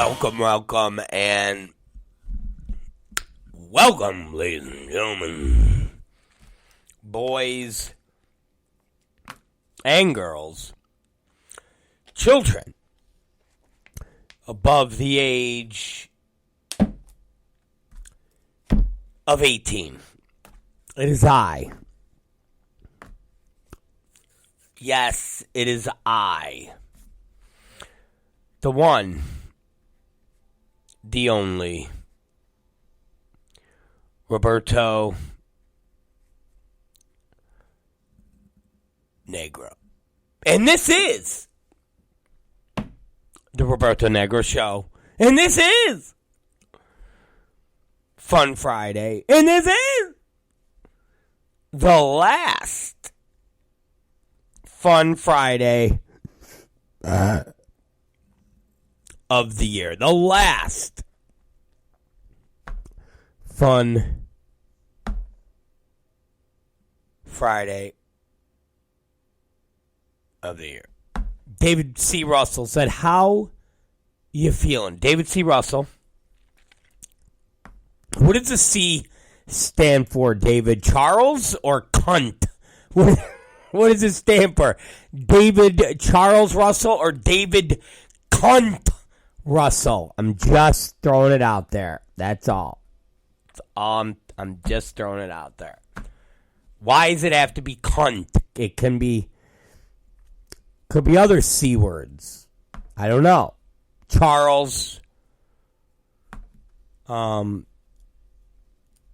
Welcome, and welcome, ladies and gentlemen, boys and girls, children above the age of 18. It is I. Yes, it is I. The one, the only, Roberto Negro. And this is the Roberto Negro Show. And this is Fun Friday. And this is the last Fun Friday of the year. The last Fun Friday of the year. David C. Russell said, how you feeling? David C. Russell. What does the C stand for, David? Charles or cunt? What does it stand for? David Charles Russell or David Cunt Russell? I'm just throwing it out there. That's all. I'm just throwing it out there. Why does it have to be cunt? It could be other C words. I don't know. Charles. I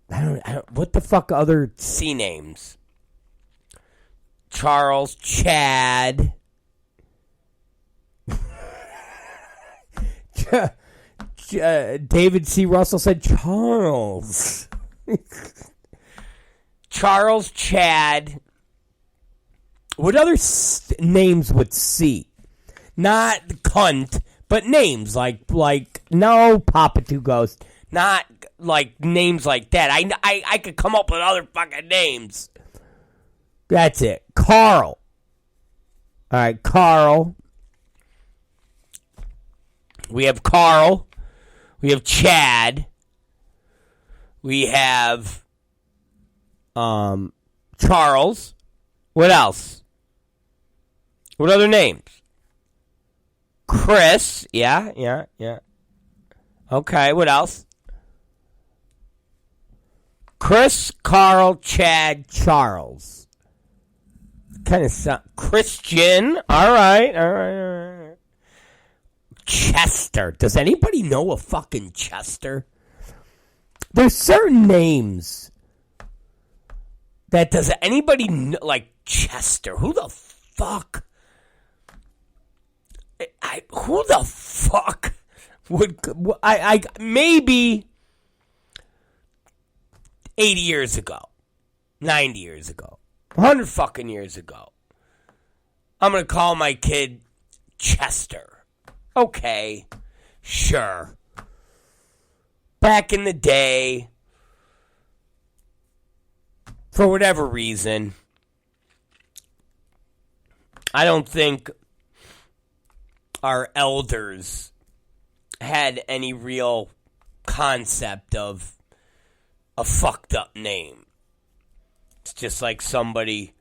don't. What the fuck other C names? Charles, Chad. David C. Russell said Charles. Charles, Chad. What other names with C? Not cunt, but names like no Papa Two Ghost. Not like names like that. I could come up with other fucking names. That's it. Carl. All right, Carl. We have Carl. We have Chad. We have Charles. What else? What other names? Chris. Yeah. Okay, what else? Chris, Carl, Chad, Charles. Kind of sound Christian. All right. Chester. Does anybody know a fucking Chester? There's certain names that does anybody know, like Chester. Who the fuck? Who the fuck would I maybe 80 years ago, 90 years ago, 100 fucking years ago. I'm going to call my kid Chester. Okay, sure. Back in the day, for whatever reason, I don't think our elders had any real concept of a fucked up name. It's just like somebody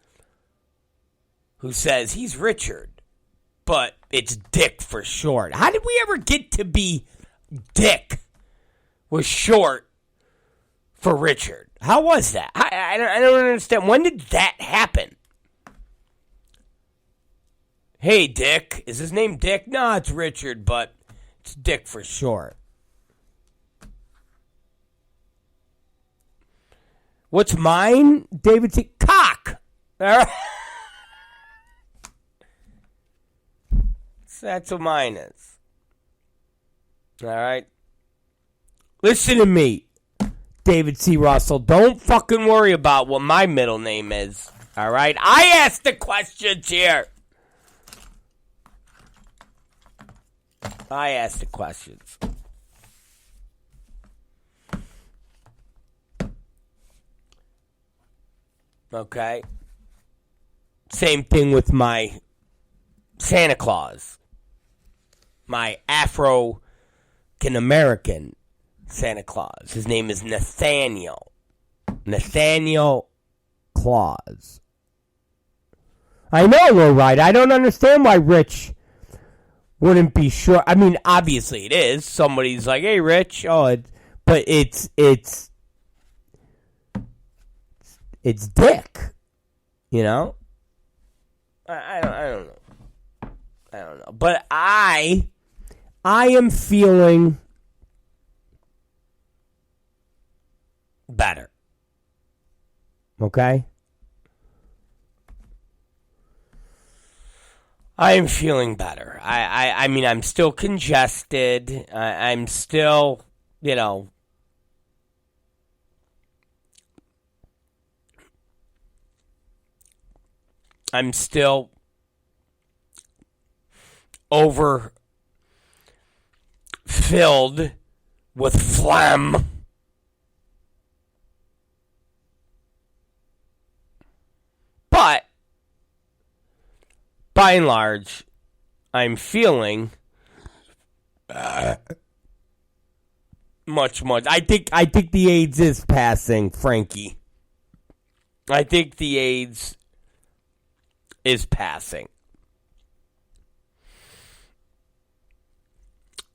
who says he's Richard, but it's Dick for short. How did we ever get to be Dick was short for Richard? How was that? I don't understand. When did that happen? Hey, Dick. Is his name Dick? No, it's Richard, but it's Dick for short. What's mine? David T. Cock. All right. So that's what mine is. All right. Listen to me, David C. Russell. Don't fucking worry about what my middle name is. All right. I asked the questions here. I asked the questions. Okay. Same thing with my Santa Claus. My Afro African-American Santa Claus. His name is Nathaniel. Nathaniel Claus. I know, Lowride. I don't understand why Rich wouldn't be sure. I mean, obviously it is. Somebody's like, hey, Rich. But it's Dick. You know? I don't know. I don't know. But I am feeling better. Okay? I am feeling better. I mean, I'm still congested. I'm still, you know, I'm still overfilled with phlegm. But by and large, I'm feeling much. I think the AIDS is passing, Frankie. I think the AIDS is passing.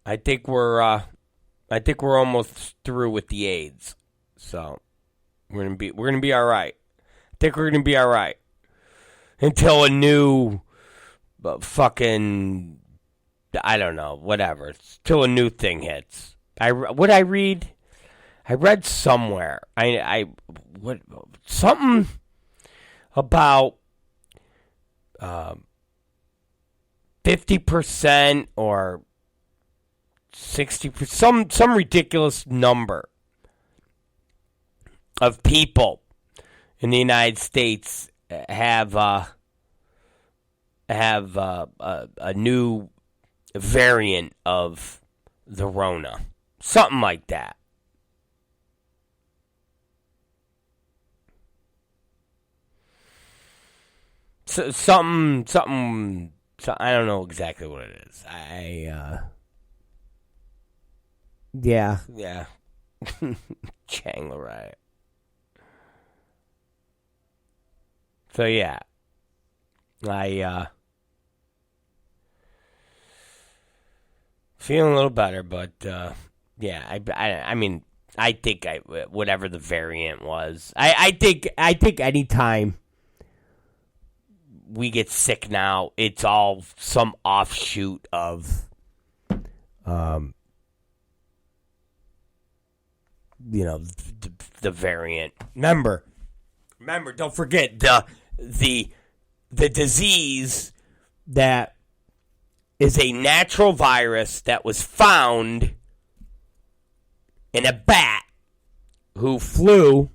I think we're almost through with the AIDS. So we're gonna be all right. I think we're gonna be all right until a new fucking, I don't know, whatever. Till a new thing hits. I read somewhere. Something about 50% or 60%, some ridiculous number of people in the United States have a new variant of the Rona. Something like that. So, something. So I don't know exactly what it is. Yeah. Chandler riot. So yeah, feeling a little better, but yeah, I mean, I think whatever the variant was, I think anytime we get sick now, it's all some offshoot of, you know, the variant. Remember, don't forget the disease that is a natural virus that was found in a bat who flew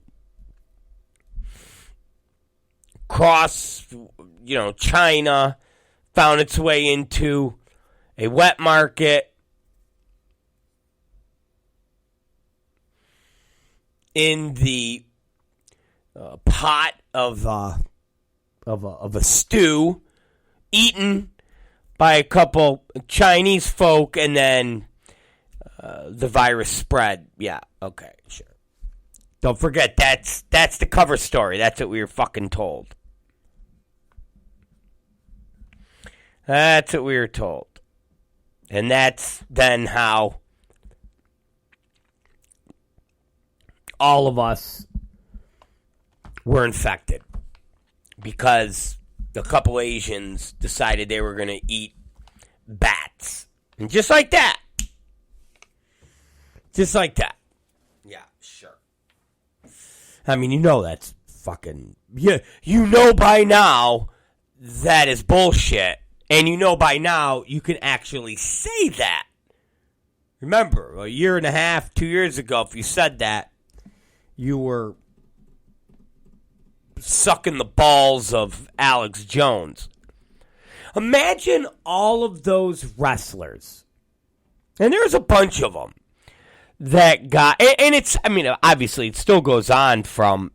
across, you know, China, found its way into a wet market in the pot of a stew, eaten by a couple Chinese folk, and then the virus spread. Yeah, okay, sure. Don't forget, that's the cover story. That's what we were fucking told. That's what we were told. And that's then how all of us were infected. Because a couple Asians decided they were going to eat bats. And just like that. Just like that. Yeah, sure. I mean, you know that's fucking... You know by now that is bullshit. And you know by now you can actually say that. Remember, a year and a half, 2 years ago, if you said that, you were sucking the balls of Alex Jones. Imagine all of those wrestlers, and there's a bunch of them, that got, and it's, I mean, obviously it still goes on from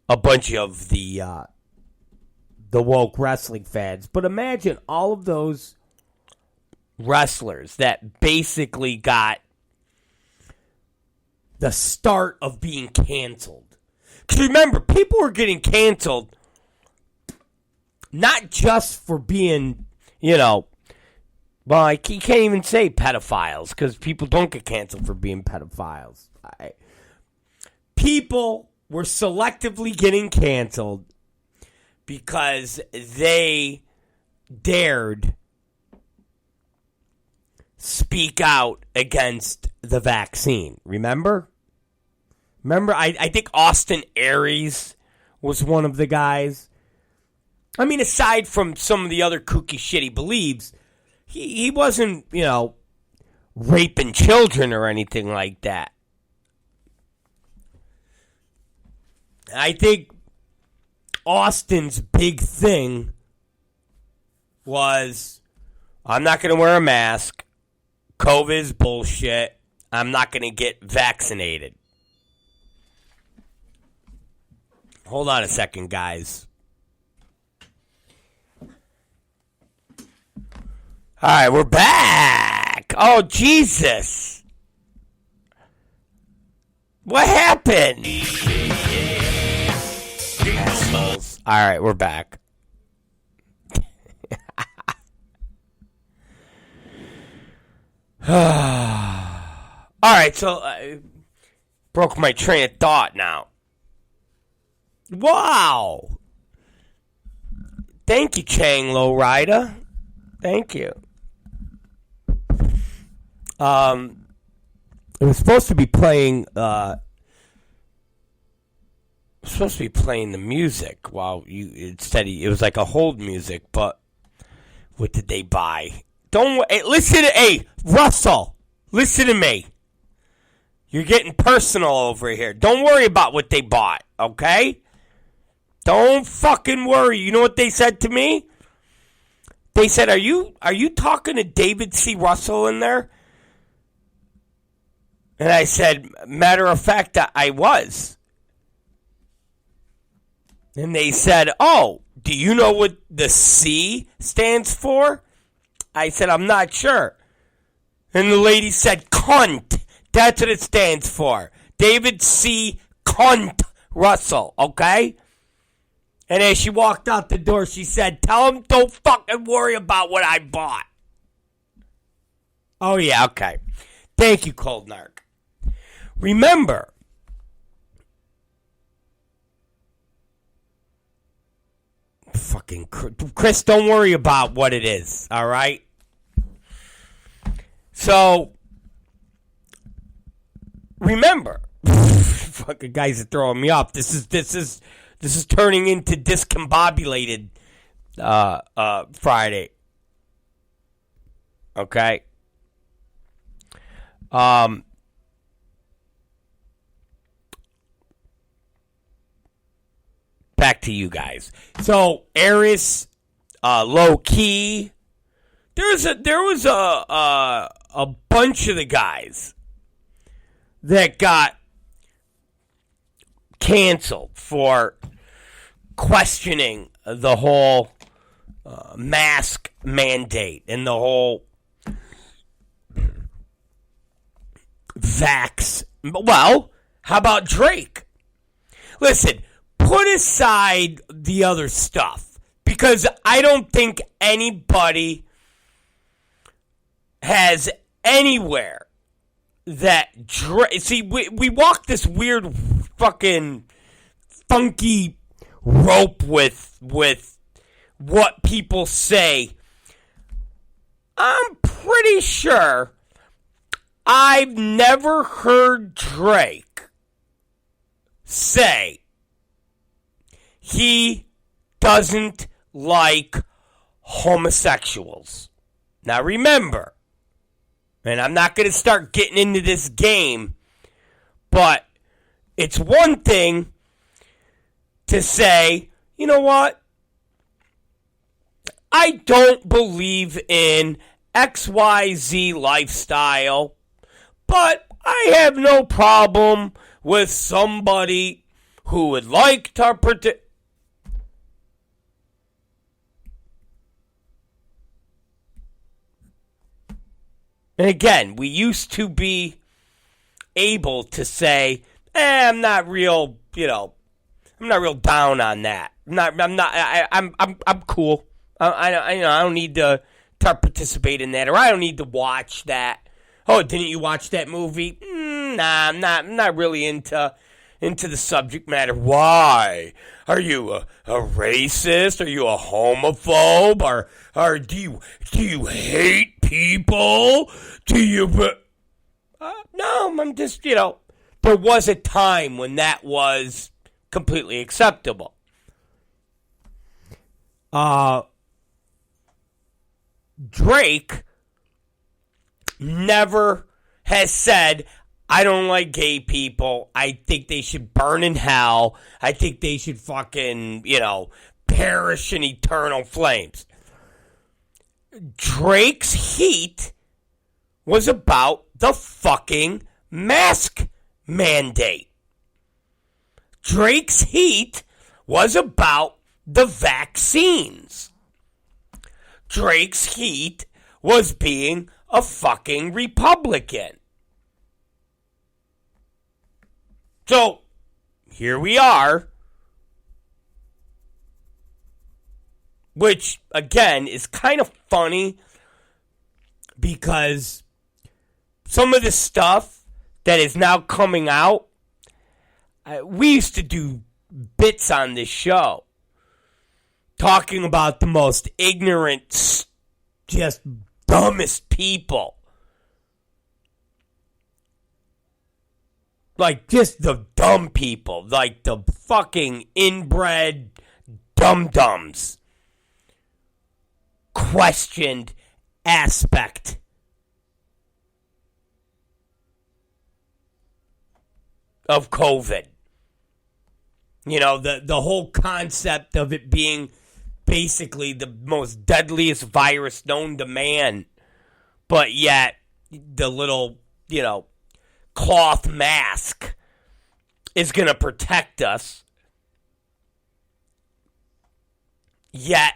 a bunch of the woke wrestling fans, but imagine all of those wrestlers that basically got the start of being canceled. Because remember, people were getting canceled not just for being, well, you can't even say pedophiles because people don't get canceled for being pedophiles. People were selectively getting canceled because they dared speak out against the vaccine. Remember, I think Austin Aries was one of the guys. I mean, aside from some of the other kooky shit he believes, he wasn't, raping children or anything like that. I think Austin's big thing was, I'm not going to wear a mask. COVID is bullshit. I'm not going to get vaccinated. Hold on a second, guys. All right, we're back. Oh, Jesus. What happened? Assholes. All right, we're back. All right, so I broke my train of thought now. Wow. Thank you, Chang Lowrider. Thank you. It was supposed to be playing. Supposed to be playing the music while instead it was like a hold music. But what did they buy? Listen to Russell. Listen to me. You're getting personal over here. Don't worry about what they bought. Okay? Don't fucking worry. You know what they said to me? They said, "Are you talking to David C. Russell in there?" And I said, "Matter of fact, I was." And they said, "Oh, do you know what the C stands for?" I said, "I'm not sure." And the lady said, "Cunt. That's what it stands for. David C. Cunt Russell, okay?" And as she walked out the door, she said, "Tell him don't fucking worry about what I bought." Oh, yeah, okay. Thank you, Cold Narc. Remember, fucking Chris, don't worry about what it is, all right? So, remember, fucking guys are throwing me off. This is turning into discombobulated Friday. Okay. Back to you guys. So Eris, low key. There was a bunch of the guys that got canceled for questioning the whole mask mandate and the whole vax. Well, how about Drake? Listen, put aside the other stuff because I don't think anybody has anywhere that Drake. See, we walk this weird fucking funky rope with what people say. I'm pretty sure I've never heard Drake say he doesn't like homosexuals. Now remember, and I'm not going to start getting into this game, but it's one thing to say, you know what? I don't believe in XYZ lifestyle, but I have no problem with somebody who would like to participate. And again, we used to be able to say, I'm not real, I'm not real down on that. I'm cool. I don't need to participate in that, or I don't need to watch that. Oh, didn't you watch that movie? Nah, I'm not really into the subject matter. Why? Are you a racist? Are you a homophobe? Or do you hate people? Do you? No, I'm just There was a time when that was completely acceptable. Drake never has said, I don't like gay people. I think they should burn in hell. I think they should fucking, perish in eternal flames. Drake's heat was about the fucking mask mandate. Drake's heat was about the vaccines. Drake's heat was being a fucking Republican. So, here we are. Which, again, is kind of funny because some of the stuff that is now coming out, we used to do bits on this show talking about the most ignorant, just dumbest people. Like, just the dumb people. Like, the fucking inbred dum-dums. Questioned aspect of COVID. The whole concept of it being basically the most deadliest virus known to man. But yet, the little, cloth mask is going to protect us. Yet,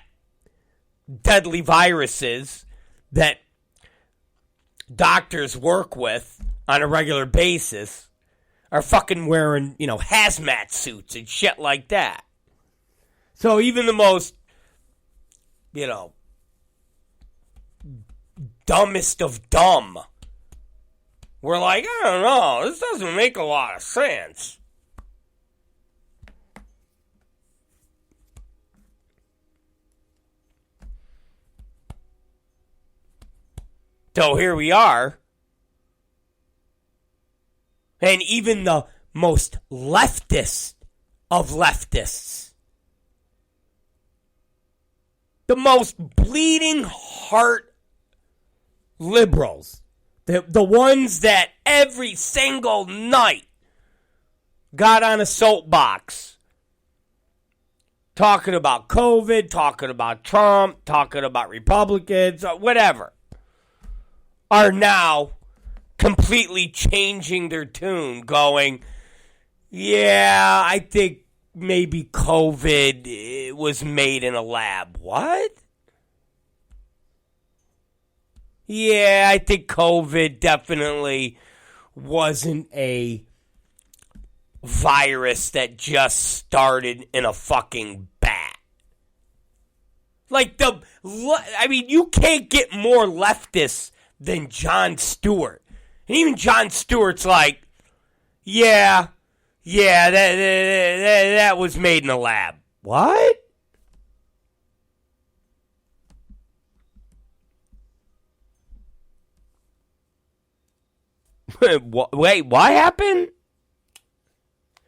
deadly viruses that doctors work with on a regular basis are fucking wearing, hazmat suits and shit like that. So even the most, dumbest of dumb, we're like, I don't know, this doesn't make a lot of sense. So here we are. And even the most leftist of leftists, the most bleeding heart liberals, the ones that every single night got on a soapbox talking about COVID, talking about Trump, talking about Republicans, whatever, are now completely changing their tune, going, yeah, I think maybe COVID was made in a lab. What? Yeah, I think COVID definitely wasn't a virus that just started in a fucking bat. Like, you can't get more leftist than Jon Stewart. And even Jon Stewart's like, yeah, that was made in a lab. What? Wait, what happened?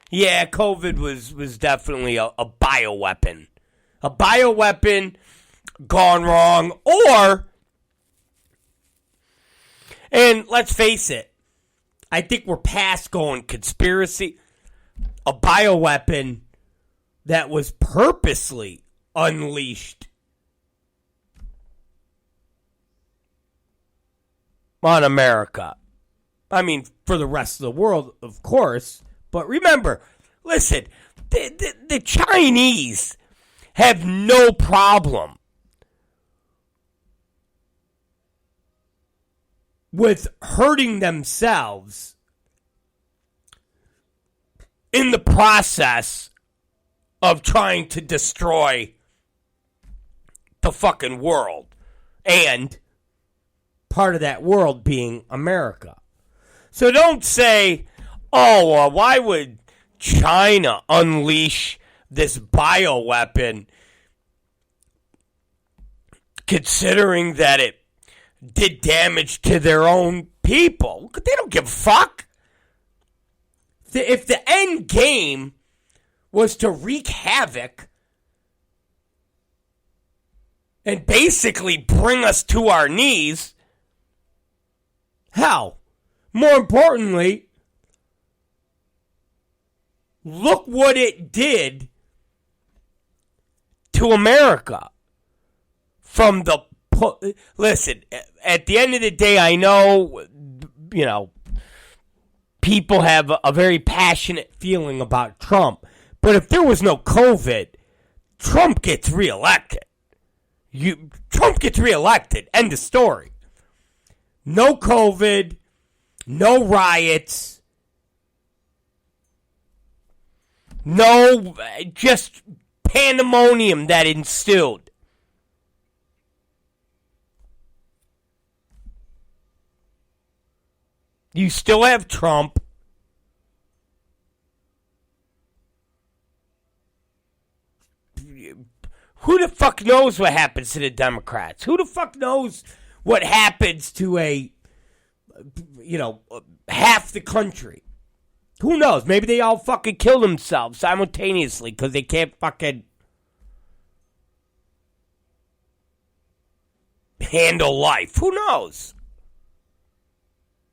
Yeah, COVID was definitely a bioweapon. A bioweapon gone wrong, and let's face it, I think we're past going conspiracy. A bioweapon that was purposely unleashed on America. I mean, for the rest of the world, of course. But remember, listen, the Chinese have no problem with hurting themselves in the process of trying to destroy the fucking world. And part of that world being America. So don't say, oh, why would China unleash this bioweapon considering that it did damage to their own people? They don't give a fuck. If the end game was to wreak havoc and basically bring us to our knees, hell, more importantly, look what it did to America. From the... Listen, at the end of the day, I know, people have a very passionate feeling about Trump. But if there was no COVID, Trump gets reelected. Trump gets reelected. End of story. No COVID, no riots, no just pandemonium that ensued. You still have Trump. Who the fuck knows what happens to the Democrats? Who the fuck knows what happens to half the country? Who knows? Maybe they all fucking kill themselves simultaneously because they can't fucking handle life. Who knows?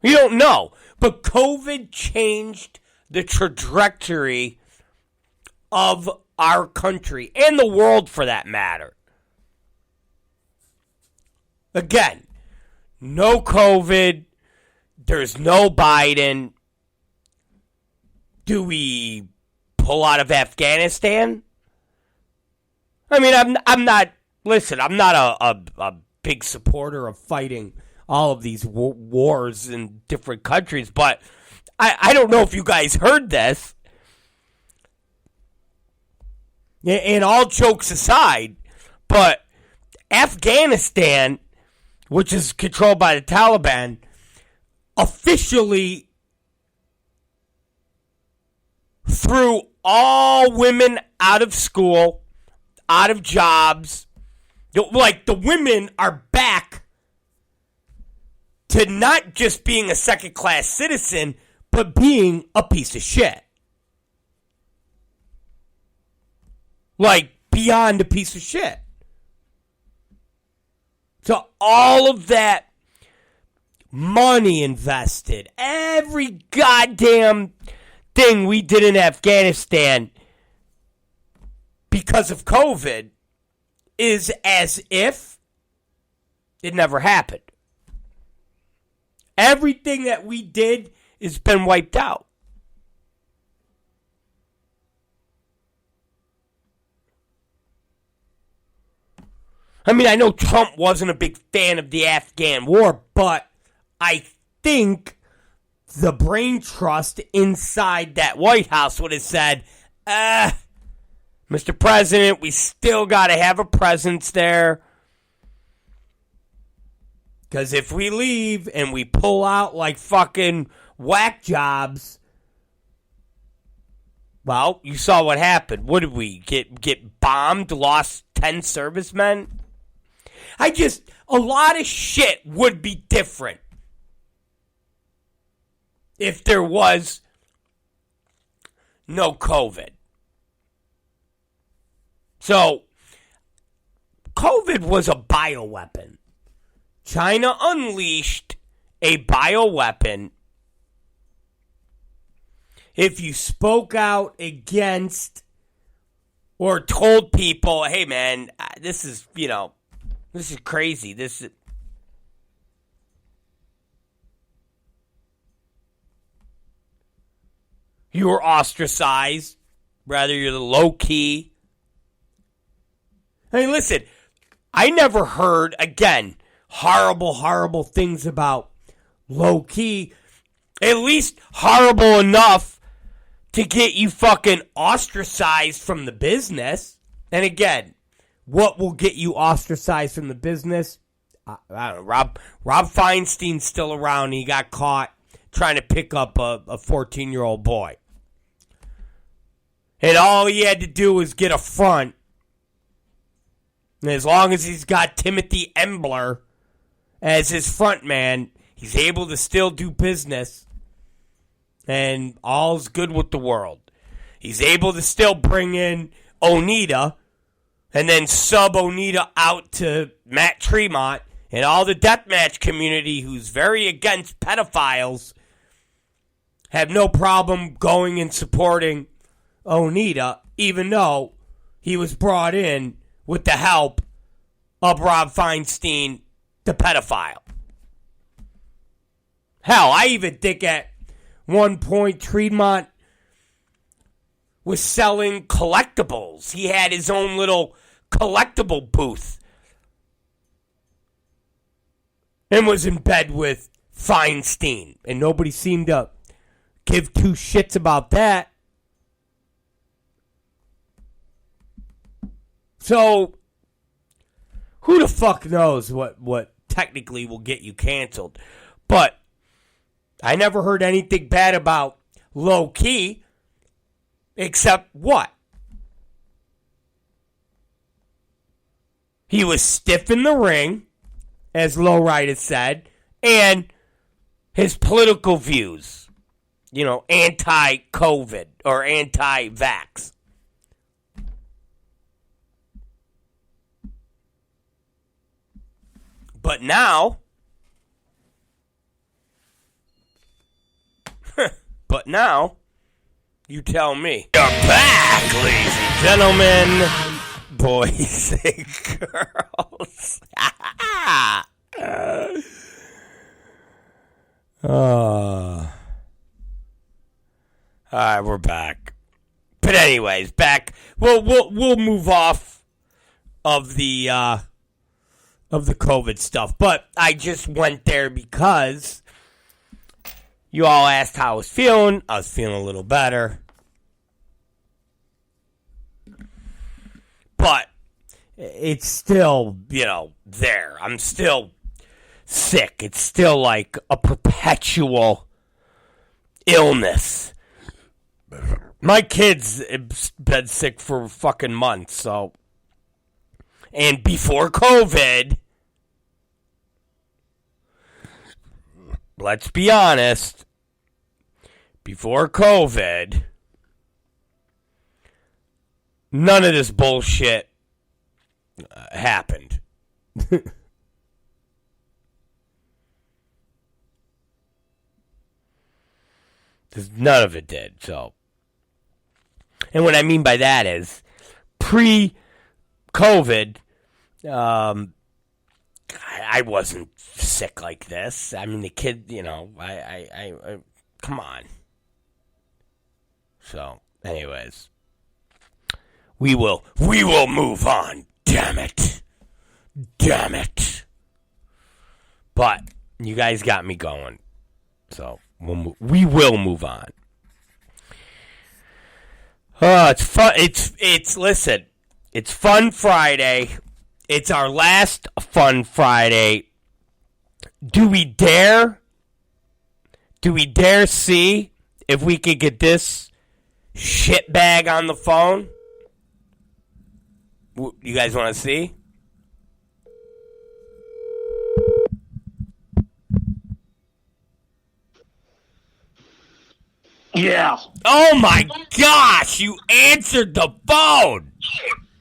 You don't know. But COVID changed the trajectory of our country and the world for that matter. Again, no COVID. There's no Biden. Do we pull out of Afghanistan? I mean, I'm not. Listen, I'm not a big supporter of fighting all of these wars in different countries, but I don't know if you guys heard this. And all jokes aside, but Afghanistan, which is controlled by the Taliban, officially threw all women out of school, out of jobs. Like, the women are back to not just being a second-class citizen, but being a piece of shit. Like, beyond a piece of shit. So all of that money invested, every goddamn thing we did in Afghanistan because of COVID is as if it never happened. Everything that we did has been wiped out. I mean, I know Trump wasn't a big fan of the Afghan war, but I think the brain trust inside that White House would have said, Mr. President, we still got to have a presence there. Because if we leave and we pull out like fucking whack jobs, well, you saw what happened. What did we get bombed, lost 10 servicemen? A lot of shit would be different if there was no COVID. So, COVID was a bioweapon. China unleashed a bioweapon. If you spoke out against or told people, hey man, this is crazy. You were ostracized. Rather, you're the low key. I mean, listen, I never heard, again, horrible things about low key. At least horrible enough to get you fucking ostracized from the business. And again, what will get you ostracized from the business? I don't know. Rob Feinstein's still around. He got caught trying to pick up a 14-year-old boy. And all he had to do was get a front. And as long as he's got Timothy Embler as his front man, he's able to still do business. And all's good with the world. He's able to still bring in Onita and then sub Onita out to Matt Tremont and all the deathmatch community who's very against pedophiles have no problem going and supporting Onita, even though he was brought in with the help of Rob Feinstein, the pedophile. Hell, I even think at one point Tremont was selling collectibles. He had his own little collectible booth and was in bed with Feinstein. And nobody seemed to give two shits about that. So, who the fuck knows what technically will get you canceled. But I never heard anything bad about Low Key, except what? He was stiff in the ring, as Lowrider said, and his political views, you know, anti-COVID or anti-vax. But now, you tell me. You're back, ladies and gentlemen, boys and girls. All right, we're back. But anyways, back. We'll move off of the COVID stuff. But I just went there because you all asked how I was feeling. I was feeling a little better. But it's still, you know, there. I'm still sick. It's still like a perpetual illness. My kid's been sick for fucking months, so. And before COVID, let's be honest, before COVID, none of this bullshit happened. None of it did, so. And what I mean by that is, pre-COVID, I wasn't sick like this. I mean, the kid, you know, I come on. So, anyways, we will move on. Damn it. But you guys got me going, so we will move on. Oh, it's fun. Listen. It's Fun Friday. It's our last Fun Friday. Do we dare see if we could get this shitbag on the phone? You guys want to see? Yeah. Oh my gosh, you answered the phone.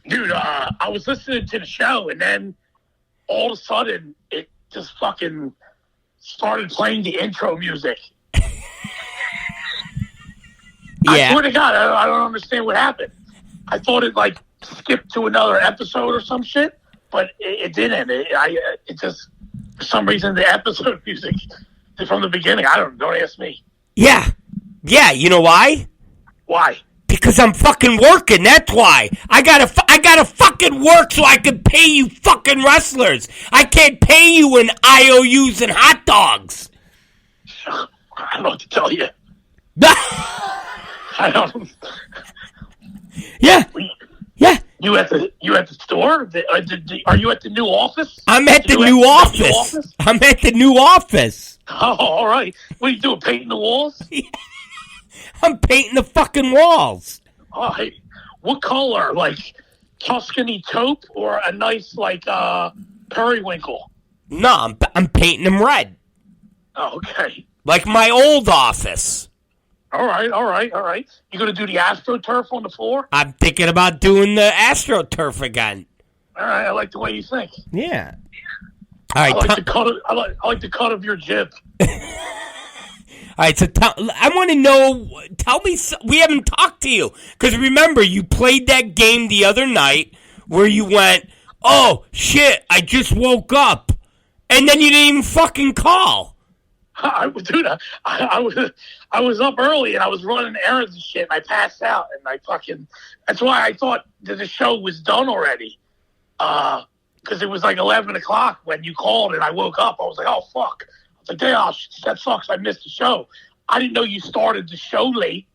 Dude, I was listening to the show, and then all of a sudden, it just fucking started playing the intro music. Yeah. I swear to God, I don't understand what happened. I thought it, like, skipped to another episode or some shit, but it didn't. It just, for some reason, the episode music from the beginning, don't ask me. Yeah, you know why? Why? Because I'm fucking working, that's why. I gotta fucking work so I can pay you fucking wrestlers. I can't pay you in IOUs and hot dogs. I don't know what to tell you. I don't. Yeah. Yeah. You at the store? Are you at the new office? I'm at the new office. I'm at the new office. Oh, all right. What are you doing? Painting the walls? I'm painting the fucking walls. Oh, hey, what color? Like Tuscany taupe or a nice periwinkle? No, I'm painting them red. Oh, okay. Like my old office. All right. You gonna do the AstroTurf on the floor? I'm thinking about doing the AstroTurf again. All right, I like the way you think. Yeah. All right. I like the cut. I like the cut of your jib. All right. So I want to know. Tell me. We haven't talked to you because remember you played that game the other night where you went, "Oh shit! I just woke up," and then you didn't even fucking call. I was up early and I was running errands and shit. And I passed out and that's why I thought that the show was done already. Because it was like 11 o'clock when you called and I woke up. I was like, oh fuck. I was like, damn, that sucks. I missed the show. I didn't know you started the show late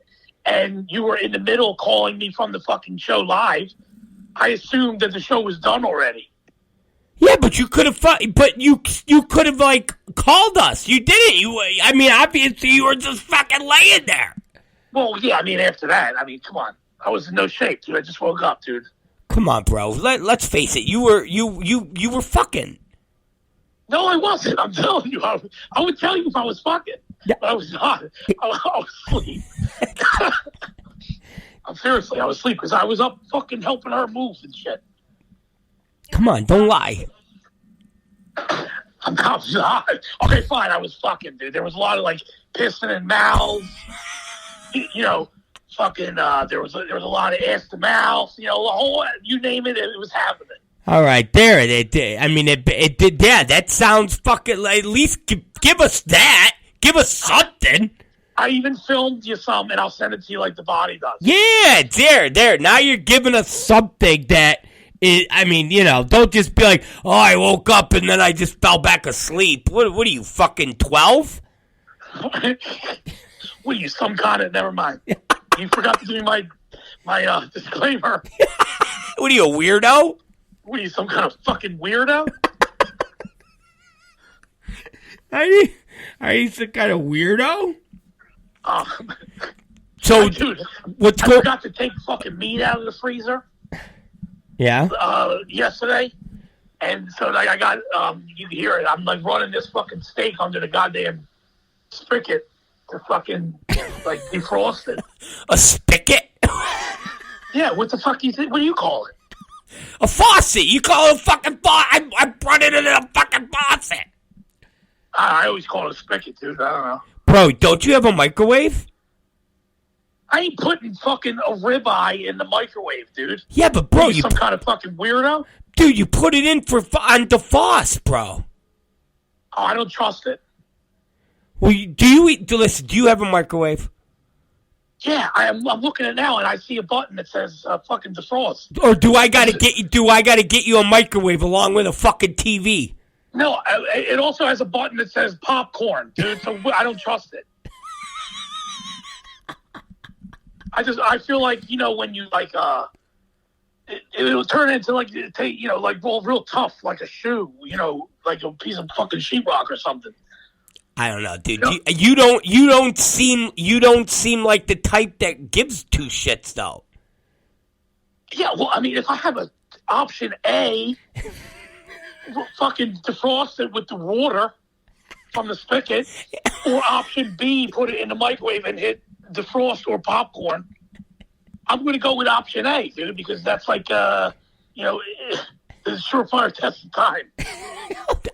and you were in the middle calling me from the fucking show live. I assumed that the show was done already. Yeah, but you could have. But you could have like called us. You didn't. I mean, obviously you were just fucking laying there. Well, yeah. I mean, after that, come on. I was in no shape, dude. I just woke up, dude. Come on, bro. Let's face it. You were fucking. No, I wasn't. I'm telling you. I would tell you if I was fucking, but I was not. I was asleep. Seriously, I was asleep because I was up fucking helping her move and shit. Come on, don't lie. I'm not. Okay, fine. I was fucking, dude. There was a lot of like pissing in mouths. Fucking. There was a lot of ass to mouth. The whole. You name it, it was happening. All right, there it did. I mean, it did. Yeah, that sounds fucking. At least give us that. Give us something. I even filmed you some, and I'll send it to you like the body does. Yeah, there. Now you're giving us something that. Don't just be like, oh, I woke up and then I just fell back asleep. What are you, fucking 12? What are you, some kind of, never mind. You forgot to do my disclaimer. What are you, a weirdo? What are you, some kind of fucking weirdo? Are you some kind of weirdo? Dude, I forgot to take fucking meat out of the freezer. Yeah. Yesterday, and so like I got you can hear it. I'm like running this fucking steak under the goddamn spigot to fucking like defrost it. A spigot? Yeah. What the fuck you think? What do you call it? A faucet. You call it a fucking faucet? I brought it in a fucking faucet. I always call it a spigot, dude. I don't know. Bro, don't you have a microwave? I ain't putting fucking a ribeye in the microwave, dude. Yeah, but bro, you some kind of fucking weirdo? Dude, you put it in on defrost, bro. Oh, I don't trust it. Well, do you have a microwave? Yeah, I'm looking at it now, and I see a button that says fucking defrost. Or do I gotta get you a microwave along with a fucking TV? No, it also has a button that says popcorn, dude. So I don't trust it. I feel like, when you like, it'll turn into like, real tough, like a shoe, like a piece of fucking sheetrock or something. I don't know, dude. You don't seem like the type that gives two shits, though. Yeah, well, I mean, if I have a option A, fucking defrost it with the water from the spigot, or option B, put it in the microwave and hit defrost or popcorn, I'm going to go with option A, dude, because that's like, the surefire test of time.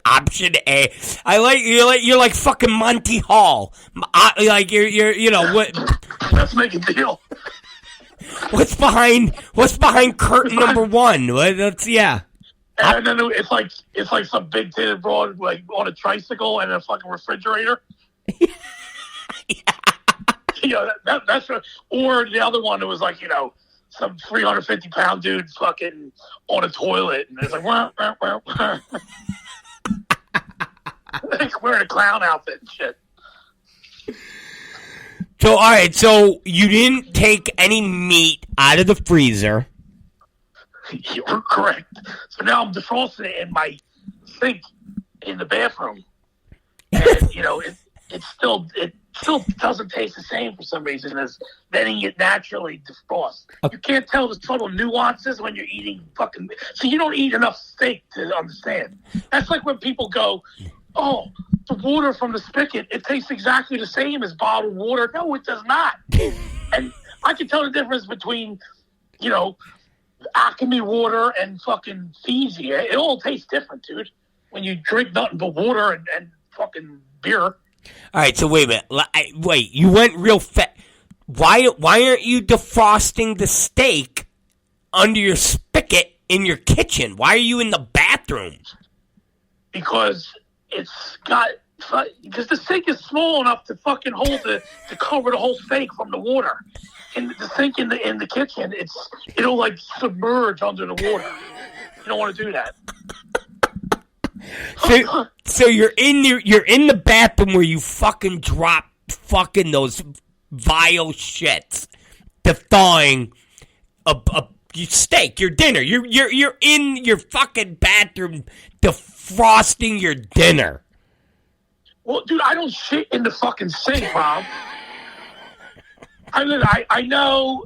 Option A. You're like fucking Monty Hall. Like you're what? Let's make a deal. What's behind curtain number one? Yeah. And then it's like some big titted broad like on a tricycle and a fucking refrigerator. Yeah. That's or the other one that was like, some 350-pound dude fucking on a toilet, and it's like, like wearing a clown outfit and shit. So, all right, so you didn't take any meat out of the freezer. You're correct. So now I'm defrosting it in my sink in the bathroom. And, it still doesn't taste the same for some reason as letting it naturally defrost. You can't tell the subtle nuances when you're eating fucking... So you don't eat enough steak to understand. That's like when people go, oh, the water from the spigot, it tastes exactly the same as bottled water. No, it does not. And I can tell the difference between, Acme water and fucking Fiji. It all tastes different, dude. When you drink nothing but water and fucking beer. All right, so wait a minute. Wait, you went real fast. Why aren't you defrosting the steak under your spigot in your kitchen? Why are you in the bathroom? Because because the sink is small enough to fucking hold to cover the whole steak from the water. And the sink in the kitchen, it'll like submerge under the water. You don't want to do that. So you're in the bathroom where you fucking drop fucking those vile shits, thawing a your steak, your dinner. You're in your fucking bathroom defrosting your dinner. Well, dude, I don't shit in the fucking sink, Rob. I know,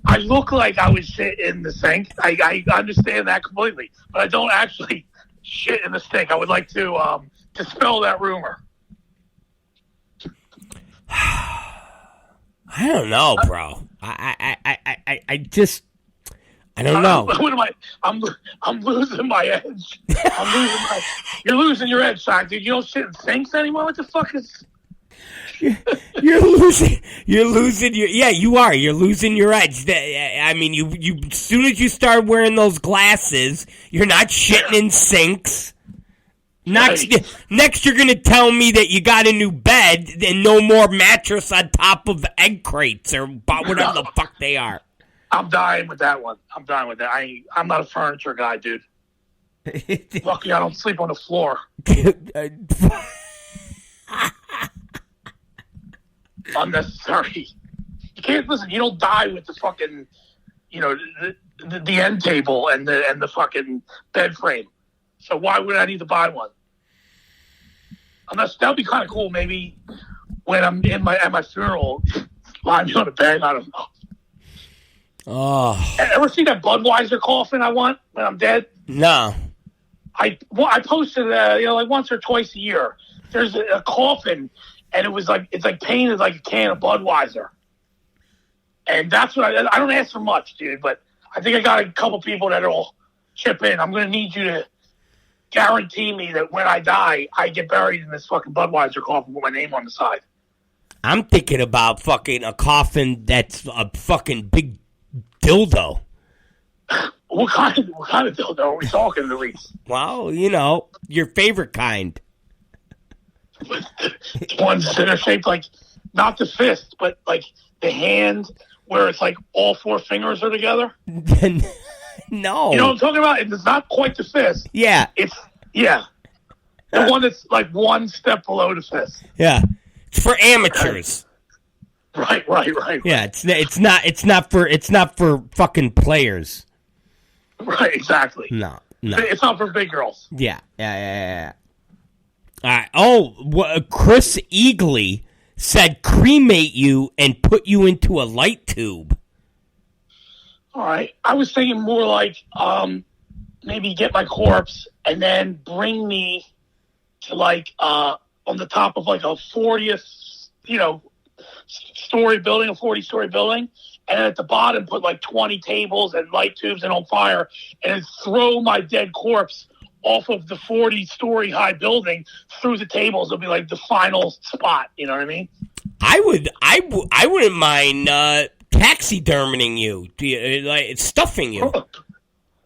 I look like I would shit in the sink. I understand that completely, but I don't actually shit in the sink. I would like to dispel that rumor. I don't know, bro. I don't know. What am I? I'm losing my edge. You're losing your edge, Shlak, dude. You don't shit in sinks anymore. What the fuck is? You're losing your... Yeah, you are. You're losing your edge. I mean, you as soon as you start wearing those glasses, you're not shitting in sinks. Next, you're going to tell me that you got a new bed and no more mattress on top of egg crates or whatever the fuck they are. I'm dying with that one. I'm dying with that. I'm not a furniture guy, dude. Lucky I don't sleep on the floor. Unnecessary. You can't listen. You don't die with the fucking, the end table and the fucking bed frame. So why would I need to buy one? Unless that'd be kind of cool. Maybe when I'm at my funeral, lie me on a bed. I don't know. Oh. Ever see that Budweiser coffin I want when I'm dead? No. I posted like once or twice a year. There's a coffin. And it's painted like a can of Budweiser. And that's what I don't ask for much, dude, but I think I got a couple people that'll chip in. I'm going to need you to guarantee me that when I die, I get buried in this fucking Budweiser coffin with my name on the side. I'm thinking about fucking a coffin that's a fucking big dildo. What kind of dildo are we talking, Luis? Well, your favorite kind. Ones that are shaped like, not the fist, but like the hand where it's like all four fingers are together. No. You know what I'm talking about? It's not quite the fist. Yeah. The one that's like one step below the fist. Yeah. It's for amateurs. Right. Yeah, it's not for fucking players. Right, exactly. No. It's not for big girls. Yeah. All right. Chris Eagley said cremate you and put you into a light tube. All right. I was thinking more like maybe get my corpse and then bring me to like on the top of like a 40th, story building, a 40-story building, and at the bottom put like 20 tables and light tubes and on fire, and then throw my dead corpse off of the 40-story high building through the tables. It'll be like the final spot. You know what I mean? I wouldn't mind taxiderming you, like stuffing you.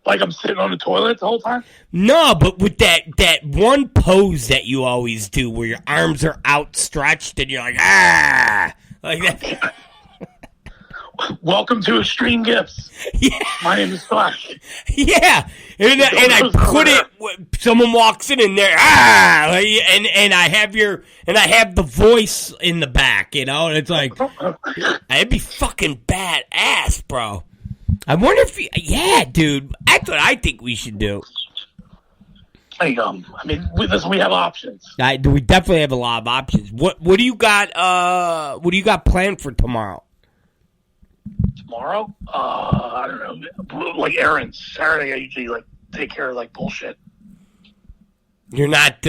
Like I'm sitting on the toilet the whole time? No, but with that one pose that you always do where your arms are outstretched and you're like, like that. Welcome to Extreme Gifts. Yeah. My name is Shlak. Yeah, and I put it. Someone walks in and they're and I have the voice in the back, and it's like it'd be fucking badass, bro. I wonder if yeah, dude, that's what I think we should do. I mean, we have options. We definitely have a lot of options. What do you got? What do you got planned for tomorrow? Tomorrow? I don't know. Like errands. Saturday, I usually take care of bullshit. You're not.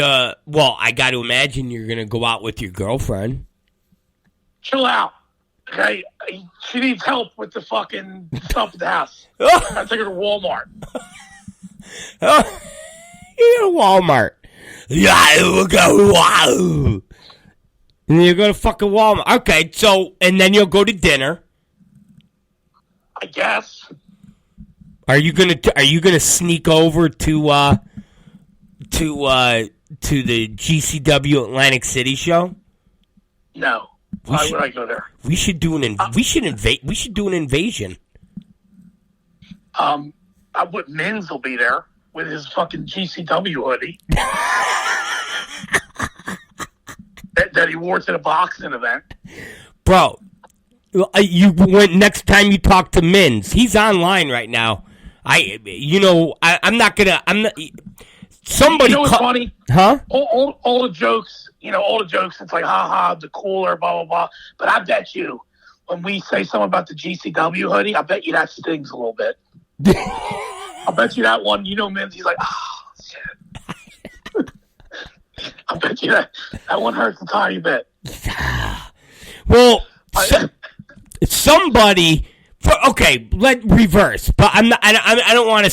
Well, I got to imagine you're gonna go out with your girlfriend. Chill out. Okay, she needs help with the fucking stuff at the house. I take her to Walmart. You're at Walmart. Yeah, we'll go. Wow. And you're going to fucking Walmart. Okay, so, and then you'll go to dinner. I guess. Are you gonna sneak over to the GCW Atlantic City show? No. Why would I go there? We should do an invasion. Mins will be there with his fucking GCW hoodie that he wore to the boxing event. Bro, you went next time you talk to Mins. He's online right now. I'm not. Somebody. You know what's funny? Huh? All the jokes. All the jokes. It's like, ha, the cooler, blah blah blah. But I bet you, when we say something about the GCW hoodie, I bet you that stings a little bit. I bet you that one. Mins. He's like, shit. I bet you that one hurts a tiny bit. Well, somebody. Okay, let reverse. But I'm not. I don't want to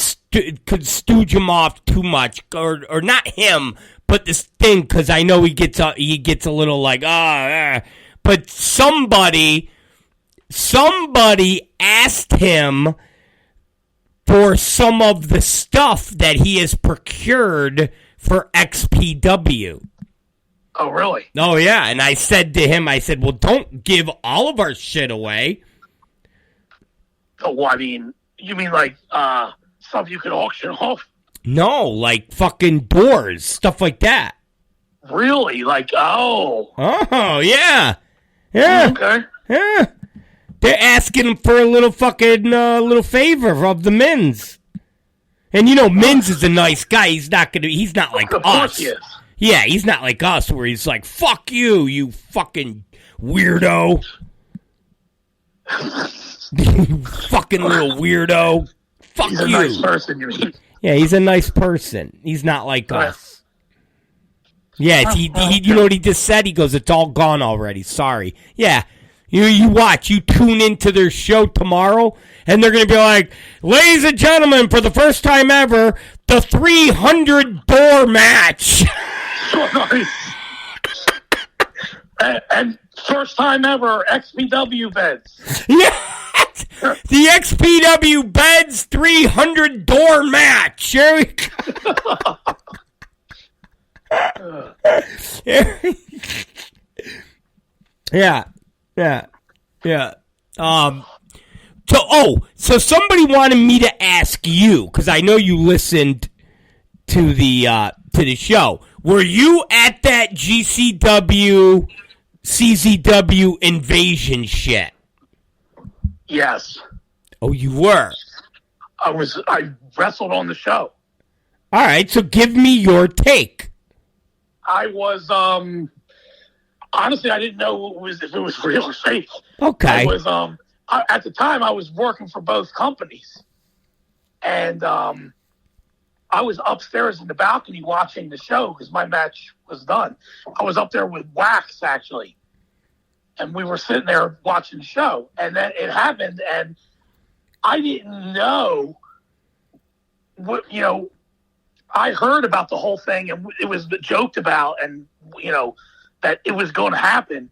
stooge him off too much, or not him, but this thing, because I know he gets a little like But somebody asked him for some of the stuff that he has procured for XPW. Oh, really? Oh, yeah. And I said to him, well, don't give all of our shit away. Oh, well, I mean, you mean stuff you could auction off? No, like fucking doors, stuff like that. Really? Oh, yeah. Yeah. Okay. Yeah. They're asking for a little fucking little favor of the Mins. And Mins is a nice guy. He's not like of us. Course he is. Yeah, he's not like us where he's like, fuck you fucking weirdo. You fucking little weirdo. Fuck you. He's a nice person, you mean? Yeah, he's a nice person. He's not like us. Yeah, he you know what he just said? He goes, it's all gone already. Sorry. Yeah. You watch. You tune into their show tomorrow, and they're going to be like, ladies and gentlemen, for the first time ever, the 300-door match. and first time ever, XPW beds. Yeah. The XPW beds 300-door match. Here we go. Yeah. So somebody wanted me to ask you, because I know you listened to the show. Were you at that GCW CZW invasion shit? Yes. Oh, you were? I wrestled on the show. All right, so give me your take. I was honestly, I didn't know if it was real or fake. Okay. I was at the time I was working for both companies, and I was upstairs in the balcony watching the show because my match was done. I was up there with Wax actually, and we were sitting there watching the show, and then it happened, and I didn't know what I heard about the whole thing, and it was joked about, and that it was going to happen,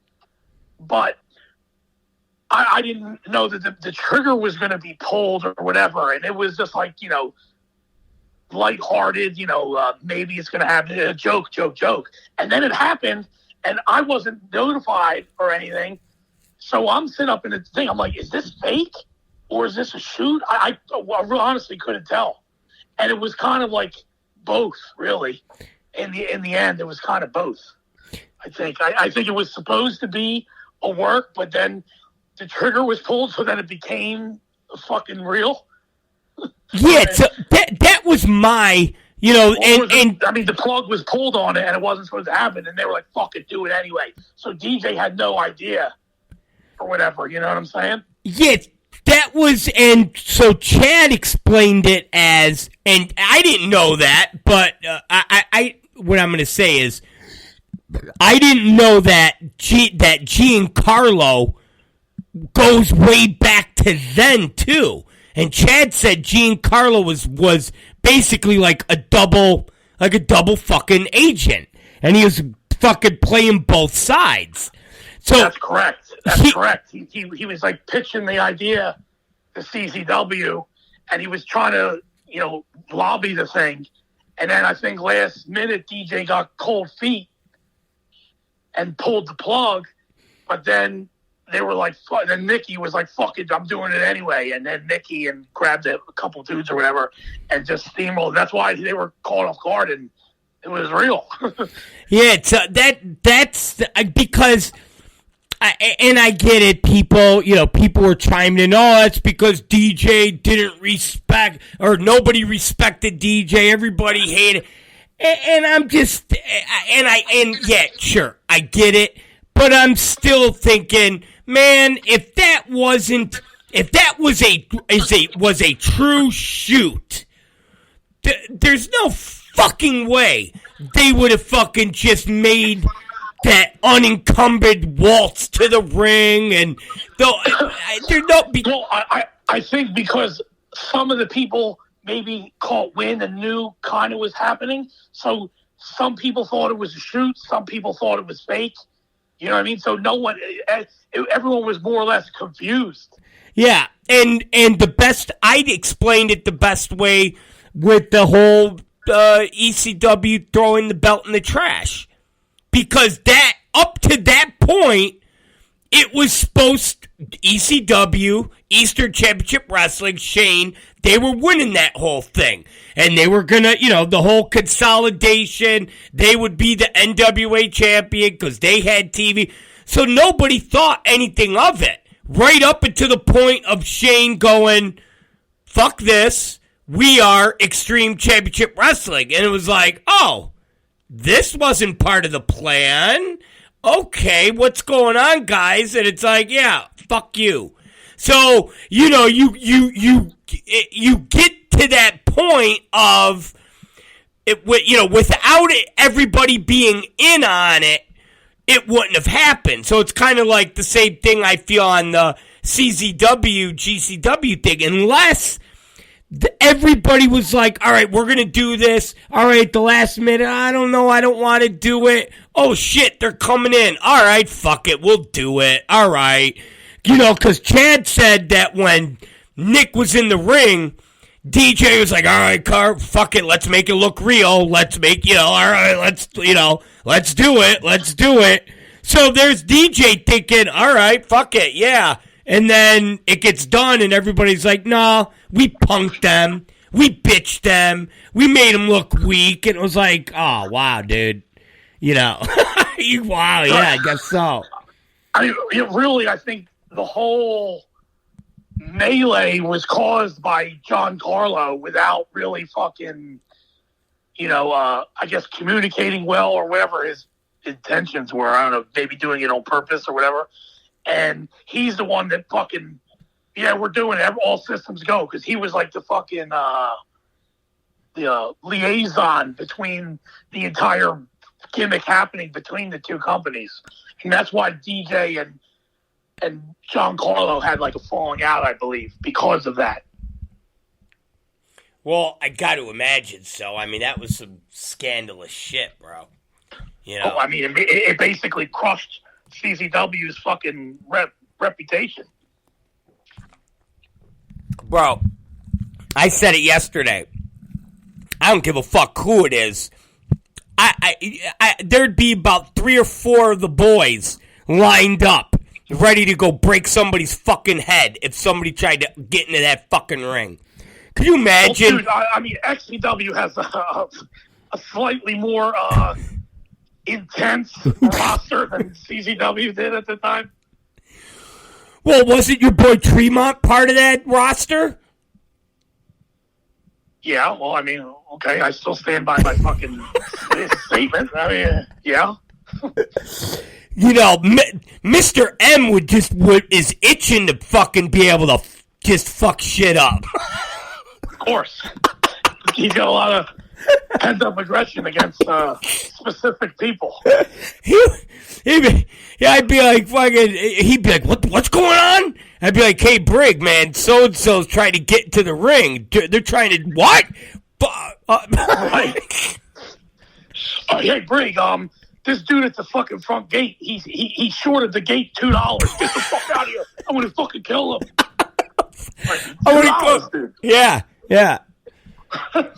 but I didn't know that the trigger was going to be pulled or whatever, and it was just like lighthearted, maybe it's going to happen, a joke, and then it happened, and I wasn't notified or anything, So I'm sitting up in the thing. I'm like, is this fake or is this a shoot? I honestly couldn't tell. And it was kind of like both, really. In the end, it was kind of both. I think. I think it was supposed to be a work, but then the trigger was pulled, so that it became fucking real. Yeah, so that was my, the plug was pulled on it, and it wasn't supposed to happen, and they were like, "Fuck it, do it anyway." So DJ had no idea, or whatever. You know what I'm saying? Yeah, that was, and so Chad explained it as, and I didn't know that, but I what I'm going to say is, I didn't know that Giancarlo goes way back to then too. And Chad said Giancarlo was basically like a double fucking agent, and he was fucking playing both sides. So that's correct. That's correct. He was like pitching the idea to CZW, and he was trying to lobby the thing, and then I think last minute DJ got cold feet and pulled the plug, but then they were like, then Nikki was like, fuck it, I'm doing it anyway. And then Nikki and grabbed a couple dudes or whatever and just steamrolled. That's why they were caught off guard, and it was real. Yeah, that's because, I get it, people were chiming in, it's because DJ didn't respect, or nobody respected DJ, everybody hated. And I'm just, yeah, sure, I get it. But I'm still thinking, man, if that was a true shoot, there's no fucking way they would have fucking just made that unencumbered waltz to the ring, and there's no. Well, I think because some of the people maybe caught wind and knew kind of was happening, so some people thought it was a shoot, some people thought it was fake. You know what I mean? So everyone was more or less confused. Yeah, and I'd explained it the best way with the whole ECW throwing the belt in the trash. Because up to that point, it was ECW, Eastern Championship Wrestling, Shane, they were winning that whole thing. And they were gonna, the whole consolidation, they would be the NWA champion because they had TV. So nobody thought anything of it. Right up until the point of Shane going, fuck this, we are Extreme Championship Wrestling. And it was like, oh, this wasn't part of the plan. Okay, what's going on, guys? And it's like, yeah, fuck you. So, you get to that point of it, without it, everybody being in on it, it wouldn't have happened. So it's kind of like the same thing I feel on the CZW, GCW thing, unless everybody was like, all right, we're going to do this. All right, the last minute, I don't know, I don't want to do it. Oh, shit, they're coming in. All right, fuck it, we'll do it. All right. Because Chad said that when Nick was in the ring, DJ was like, all right, fuck it, let's make it look real. Let's make, all right, let's do it. So there's DJ thinking, all right, fuck it, yeah. And then it gets done, and everybody's like, no, we punked them. We bitched them. We made them look weak. And it was like, oh, wow, dude. Wow, yeah, I guess so. I think the whole melee was caused by Giancarlo without really fucking, I guess communicating well or whatever his intentions were. I don't know, maybe doing it on purpose or whatever. And he's the one that fucking, we're doing it. All systems go. Because he was like the fucking liaison between the entire gimmick happening between the two companies. And that's why DJ and Giancarlo had like a falling out, I believe, because of that. Well, I got to imagine so. I mean, that was some scandalous shit, bro. Oh, I mean, it basically crushed CZW's fucking reputation. Bro, I said it yesterday. I don't give a fuck who it is. There'd be about 3 or 4 of the boys lined up ready to go break somebody's fucking head if somebody tried to get into that fucking ring. Could you imagine? Well, dude, I mean, XPW has a slightly more intense roster than CZW did at the time. Well, wasn't your boy Tremont part of that roster? Yeah, well, I mean, okay, I still stand by my fucking statement. I mean, yeah. You know, Mr. M is itching to fucking be able to just fuck shit up. Of course. He's got a lot of pent-up aggression against specific people. I'd be like, fucking, he'd be like, what's going on? I'd be like, hey, Brig, man, so-and-so's trying to get into the ring. They're trying to, what? Right. Hey, Brig, this dude at the fucking front gate, he shorted the gate $2. Get the fuck out of here. I'm going to fucking kill him. $2, yeah. And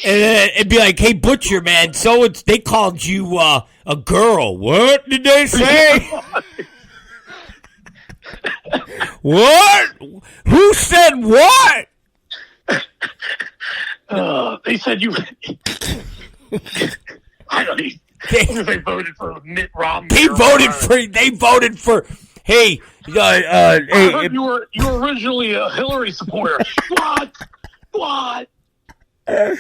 then it'd be like, hey, Butcher, man, so they called you a girl. What did they say? What? Who said what? They said you... I don't even... They voted for Mitt Romney. They voted for. Hey, I heard you were originally a Hillary supporter. What? Yeah.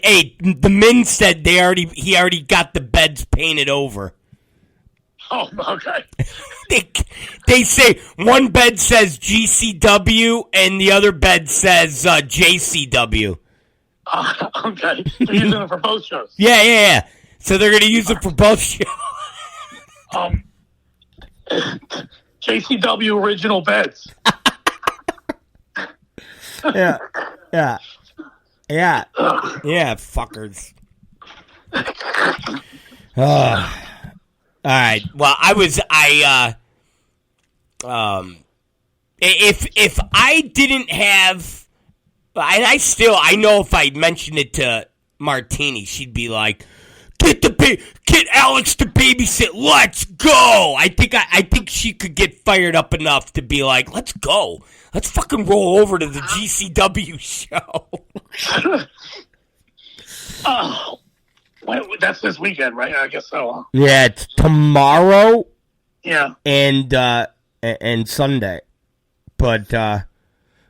Hey, the men said he already got the beds painted over. Oh, okay. They say one bed says GCW and the other bed says JCW. Okay. They're using it for both shows. Yeah. So they're going to use it for both shows. JCW original beds. Yeah, fuckers. All right. Well, if I didn't have, and I know if I mentioned it to Martini, she'd be like, get Alex to babysit. Let's go. I think she could get fired up enough to be like, let's go. Let's fucking roll over to the GCW show. Oh, that's this weekend, right? I guess so. Yeah, it's tomorrow. Yeah, and Sunday, but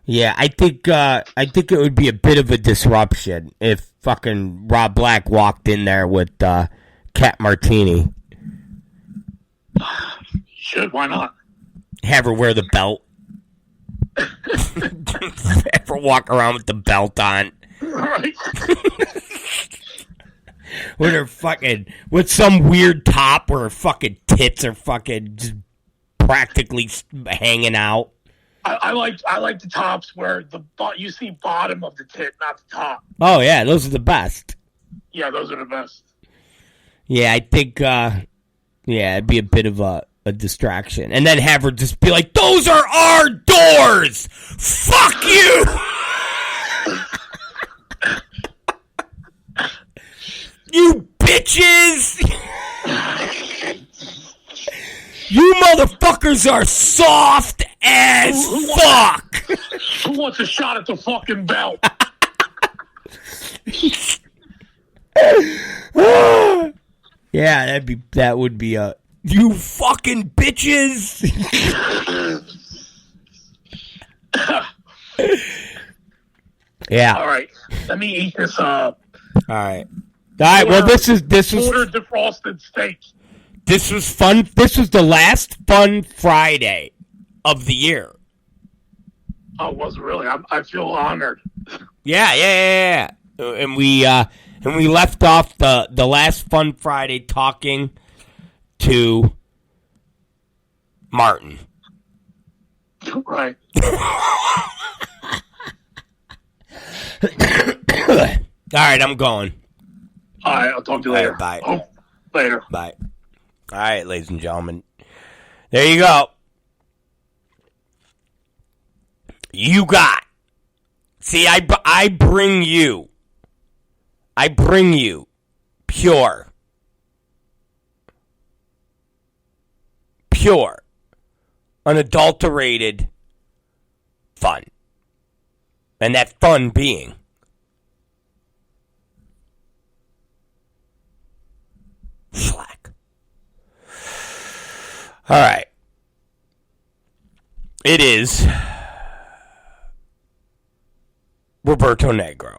yeah, I think it would be a bit of a disruption if fucking Rob Black walked in there with Cat Martini. Should, why not? Have her wear the belt. Have her walk around with the belt on. Right. With her with some weird top where her fucking tits are fucking just practically hanging out. I like the tops where you see bottom of the tit, not the top. Oh yeah, those are the best. Yeah, those are the best. Yeah, I think it'd be a bit of a distraction, and then have her just be like, "Those are our doors. Fuck you." You bitches! You motherfuckers are soft as fuck! Who wants a shot at the fucking belt? Yeah, that would be a you fucking bitches! Yeah. All right, let me eat this up. All right. Well, this was ordered defrosted steak. This was fun. This was the last Fun Friday of the year. Oh, was it really? I feel honored. Yeah. And we left off the last Fun Friday talking to Martin. Right. All right, I'm going. All right, I'll talk to you later. Right, bye. Oh, later. Bye. All right, ladies and gentlemen. There you go. You got. See, I bring you pure pure, unadulterated fun. And that fun being Shlak. All right. It is Roberto Negro.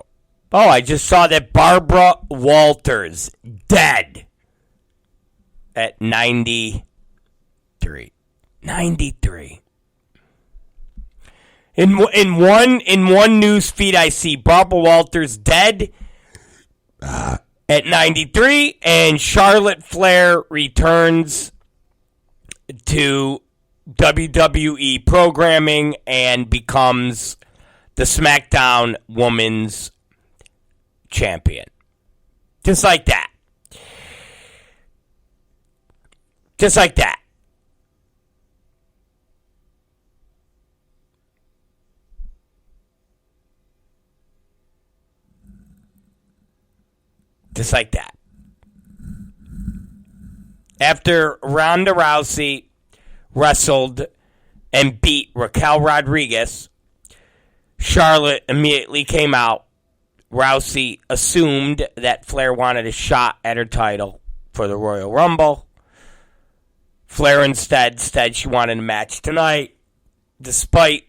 Oh, I just saw that Barbara Walters dead at 93. 93. In one news feed, I see Barbara Walters dead at 93, and Charlotte Flair returns to WWE programming and becomes the SmackDown Women's Champion. Just like that. Just like that. Just like that. After Ronda Rousey wrestled and beat Raquel Rodriguez, Charlotte immediately came out. Rousey assumed that Flair wanted a shot at her title for the Royal Rumble. Flair instead said she wanted a match tonight, despite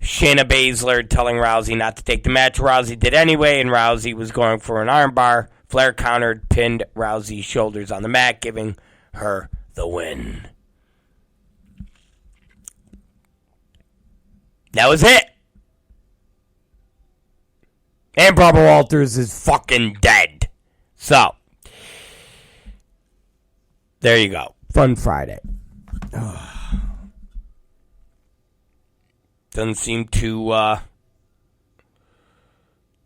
Shayna Baszler telling Rousey not to take the match. Rousey did anyway, and Rousey was going for an armbar. Flair countered, pinned Rousey's shoulders on the mat, giving her the win. That was it. And Barbara Walters is fucking dead. So, there you go. Fun Friday. Doesn't seem too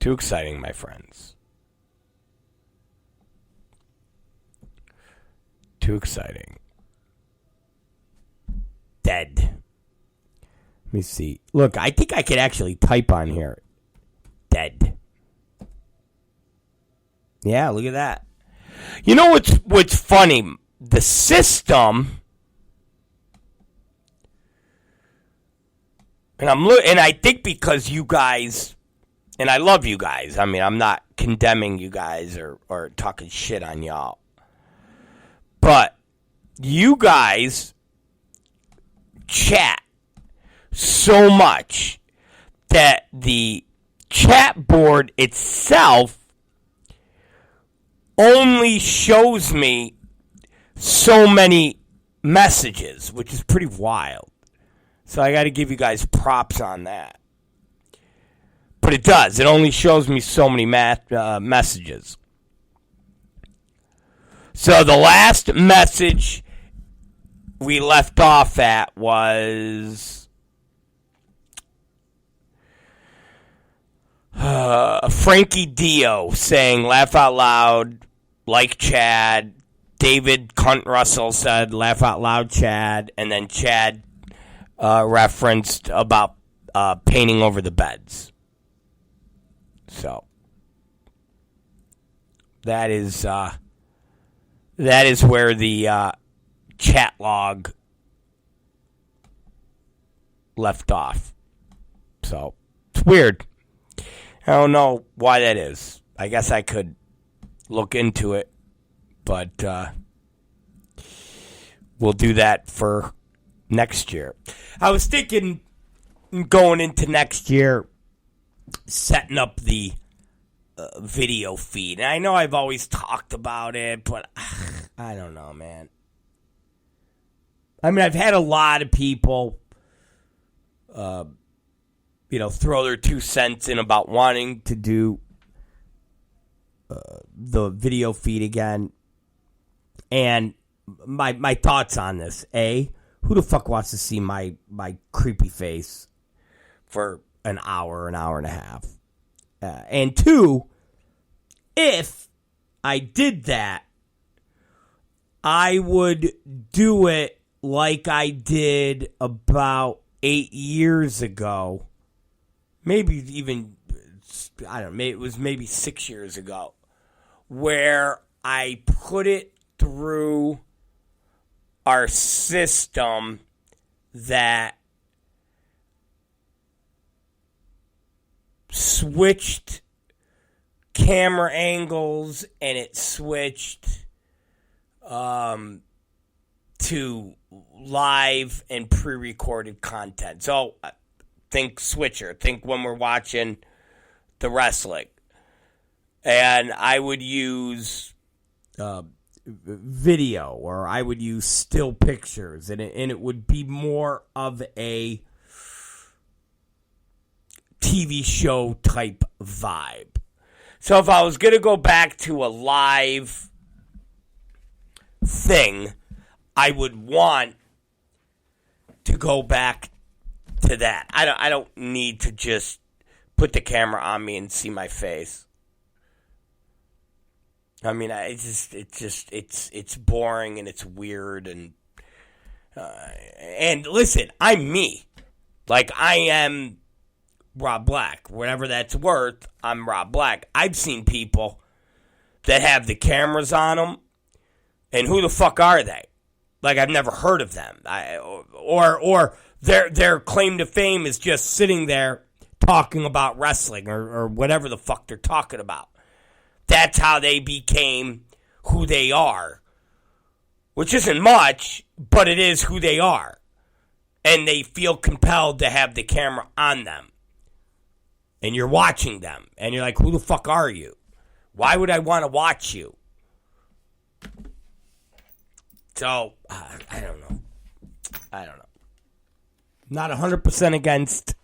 exciting, my friends. Too exciting. Dead. Let me see. Look, I think I could actually type on here. Dead. Yeah, look at that. You know what's funny? The system, and I think because you guys, and I love you guys. I mean, I'm not condemning you guys or talking shit on y'all. But you guys chat so much that the chat board itself only shows me so many messages, which is pretty wild. So I got to give you guys props on that. But it does. It only shows me so many messages. So the last message we left off at was Frankie Dio saying, laugh out loud, like Chad. David Cunt Russell said, laugh out loud, Chad. And then Chad referenced about painting over the beds. So that is where the chat log left off. So it's weird. I don't know why that is. I guess I could look into it, but we'll do that for next year. I was thinking going into next year, setting up the video feed. And I know I've always talked about it, but I don't know, man. I mean, I've had a lot of people, throw their 2 cents in about wanting to do the video feed again. And my thoughts on this. A, who the fuck wants to see my creepy face for an hour and a half? And 2, if I did that, I would do it like I did about 8 years ago. Maybe even, I don't know, it was maybe 6 years ago, where I put it through our system that switched camera angles and it switched to live and pre-recorded content. So think switcher. Think when we're watching the wrestling. And I would use video, or I would use still pictures, and it would be more of a TV show type vibe. So if I was going to go back to a live thing, I would want to go back to that. I don't need to just put the camera on me and see my face. I mean, it's boring and it's weird and listen, I'm me. Like, I am Rob Black. Whatever that's worth, I'm Rob Black. I've seen people that have the cameras on them, and who the fuck are they? Like, I've never heard of them. Or their claim to fame is just sitting there talking about wrestling or whatever the fuck they're talking about. That's how they became who they are. Which isn't much, but it is who they are. And they feel compelled to have the camera on them. And you're watching them. And you're like, who the fuck are you? Why would I want to watch you? So, I don't know. Not 100% against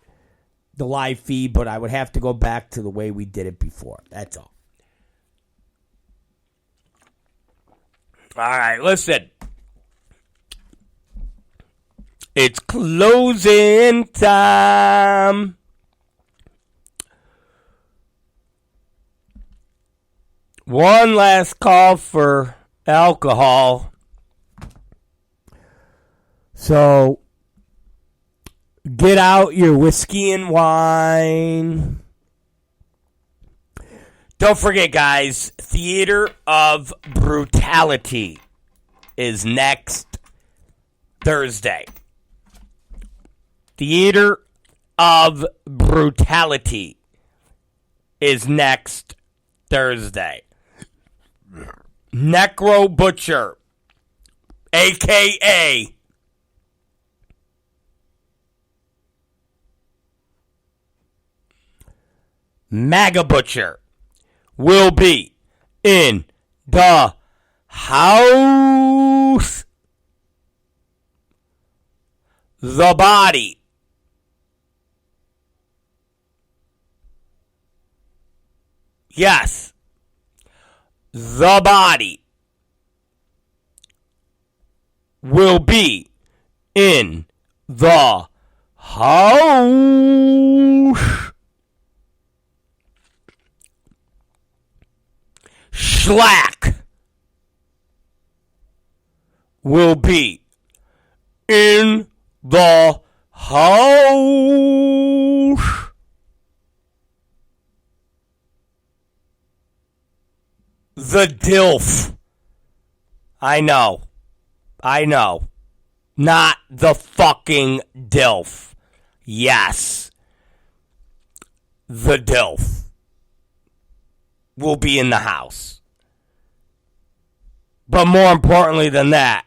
the live feed, but I would have to go back to the way we did it before. That's all. All right, listen. It's closing time. One last call for alcohol. So, get out your whiskey and wine. Don't forget, guys, Theater of Brutality is next Thursday. Theater of Brutality is next Thursday. Necro Butcher, a.k.a. MAGA Butcher, will be in the house. The body. Yes. The body will be in the house. Shlak will be in the house. The DILF. I know. Not the fucking DILF. Yes. The DILF will be in the house. But more importantly than that,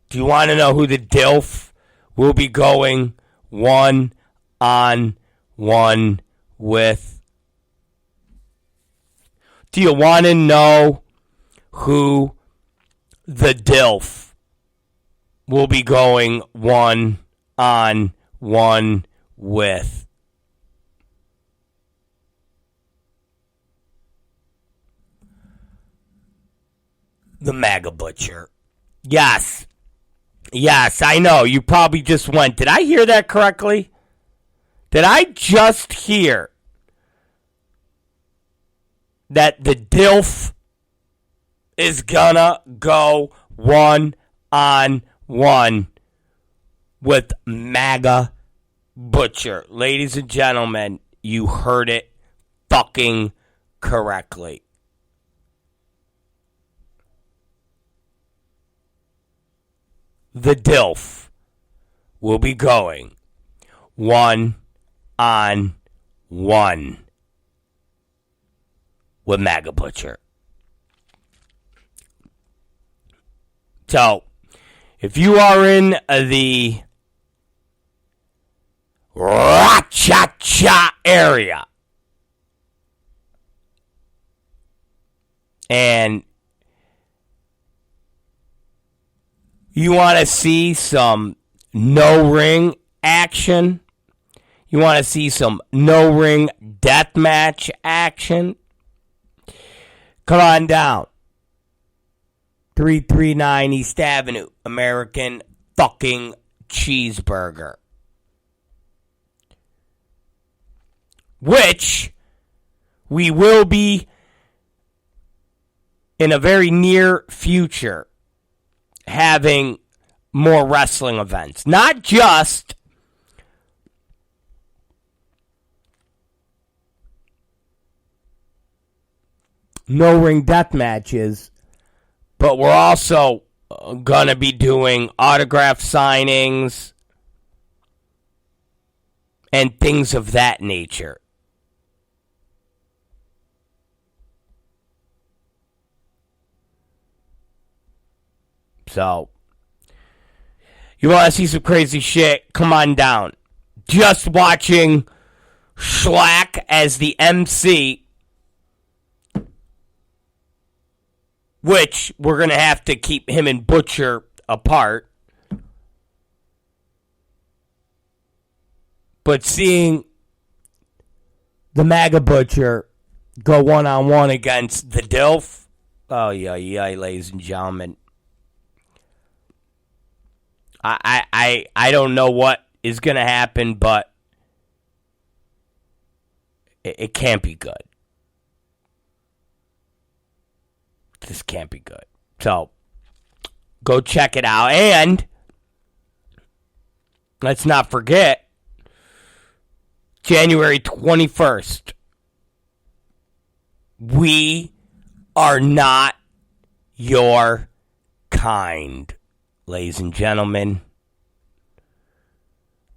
do you want to know who the DILF will be going one-on-one with? Do you want to know who the DILF will be going one-on-one with? The MAGA Butcher. Yes, I know. You probably just went, did I hear that correctly? Did I just hear that the DILF is gonna go one-on-one with MAGA Butcher? Ladies and gentlemen, you heard it fucking correctly. the DILF will be going 1-on-1 with MAGA Butcher. So, if you are in the Rochester area and you want to see some no-ring action, you want to see some no-ring deathmatch action, come on down. 339 East Avenue, American fucking Cheeseburger. Which we will be in a very near future having more wrestling events. Not just no-ring death matches, but we're also going to be doing autograph signings and things of that nature. So, you want to see some crazy shit? Come on down. Just watching Shlak as the MC, which we're going to have to keep him and Butcher apart. But seeing the MAGA Butcher go one-on-one against the DILF, oh, yeah, ladies and gentlemen. I don't know what is going to happen, but it can't be good. This can't be good. So, go check it out. And, let's not forget, January 21st, we are not your kind. Ladies and gentlemen,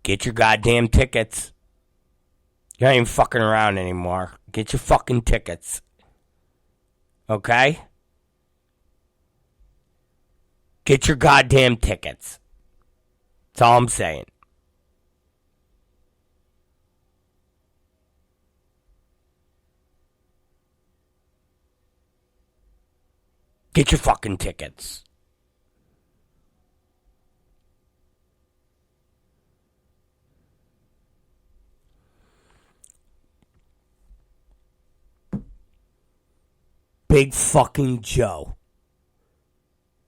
get your goddamn tickets. You ain't fucking around anymore. Get your fucking tickets. Okay? Get your goddamn tickets. That's all I'm saying. Get your fucking tickets. Big fucking Joe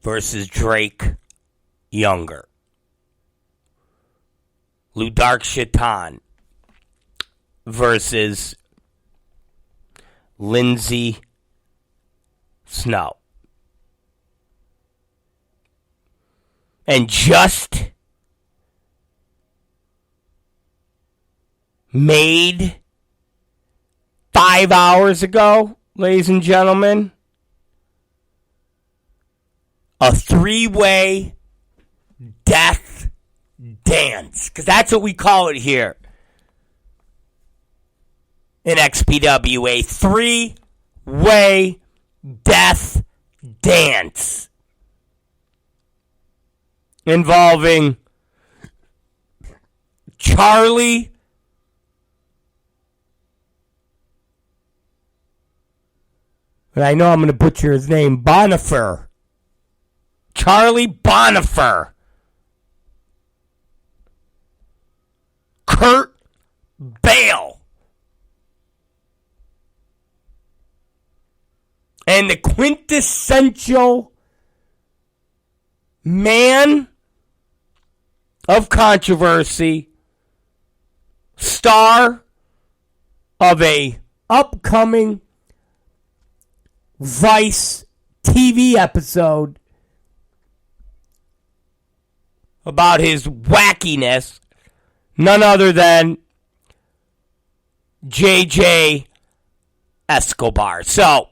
versus Drake Younger. Lou Dark Shaitan versus Lindsay Snow. And just made 5 hours ago, ladies and gentlemen, a 3-way death dance. Because that's what we call it here in XPW. A 3-way death dance. Involving Charlie and I know I'm going to butcher his name, Bonifer. Charlie Bonifer. Kurt Bale. And the quintessential man of controversy, star of a upcoming Vice TV episode about his wackiness, none other than JJ Escobar. So,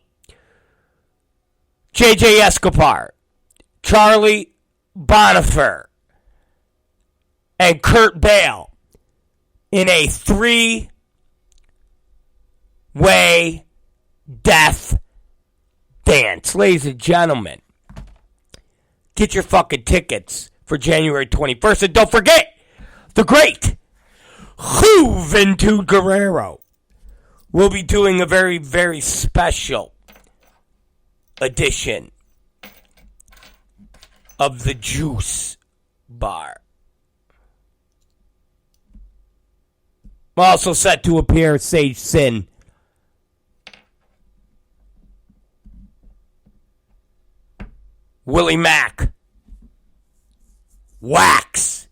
JJ Escobar, Charlie Bonifer and Kurt Bale in a 3-way death dance. Ladies and gentlemen, get your fucking tickets for January 21st. And don't forget, the great Juventud Guerrero will be doing a very, very special edition of the Juice Bar. Also set to appear Sage Sin. Willie Mack. Wax.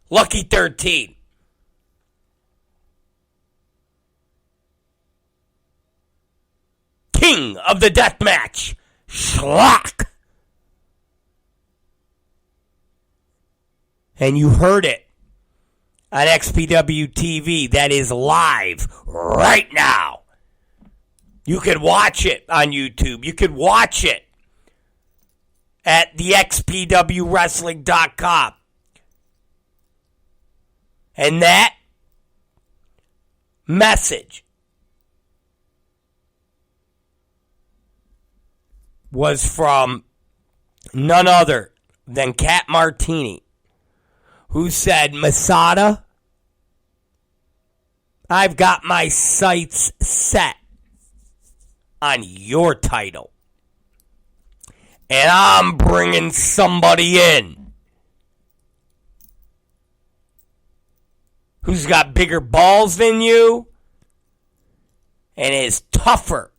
Lucky 13. King of the Deathmatch. Shlak. And you heard it on XPW TV. That is live right now. You can watch it on YouTube. You can watch it at thexpwwrestling.com. And that message was from none other than Kat Martini, who said, Masada, I've got my sights set on your title. And I'm bringing somebody in who's got bigger balls than you and is tougher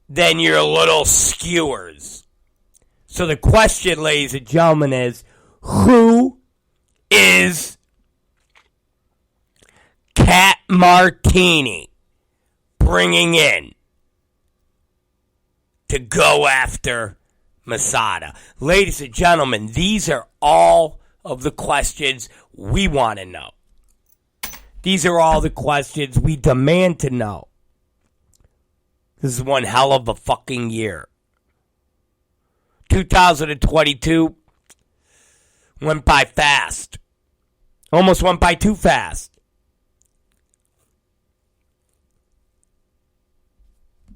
than your little skewers. So the question, ladies and gentlemen, is, who is Kat Martini bringing in to go after Masada? Ladies and gentlemen, these are all of the questions we want to know. These are all the questions we demand to know. This is one hell of a fucking year. 2022 went by fast. Almost went by too fast.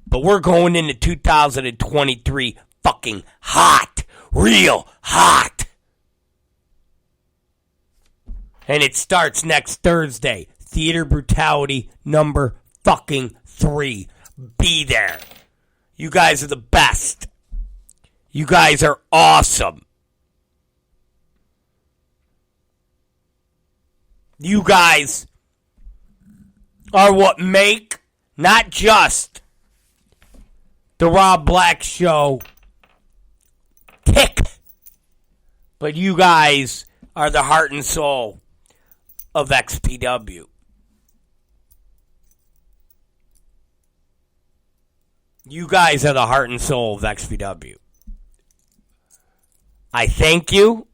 But we're going into 2023 fucking hot. Real hot. And it starts next Thursday. Theater Brutality number fucking 3. Be there. You guys are the best. You guys are awesome. You guys are what make not just the Rob Black Show tick, but you guys are the heart and soul of XPW. You guys are the heart and soul of XPW. I thank you.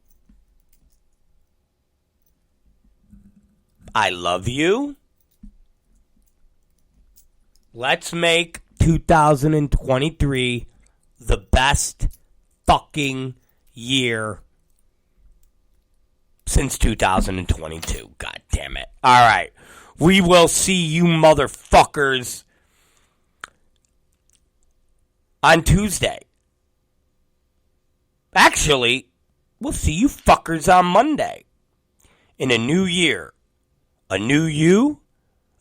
I love you. Let's make 2023 the best fucking year since 2022. God damn it. All right. We will see you motherfuckers on Tuesday. Actually, we'll see you fuckers on Monday. In a new year. A new you.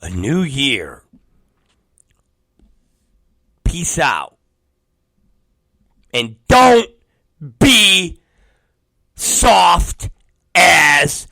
A new year. Peace out. And don't be soft as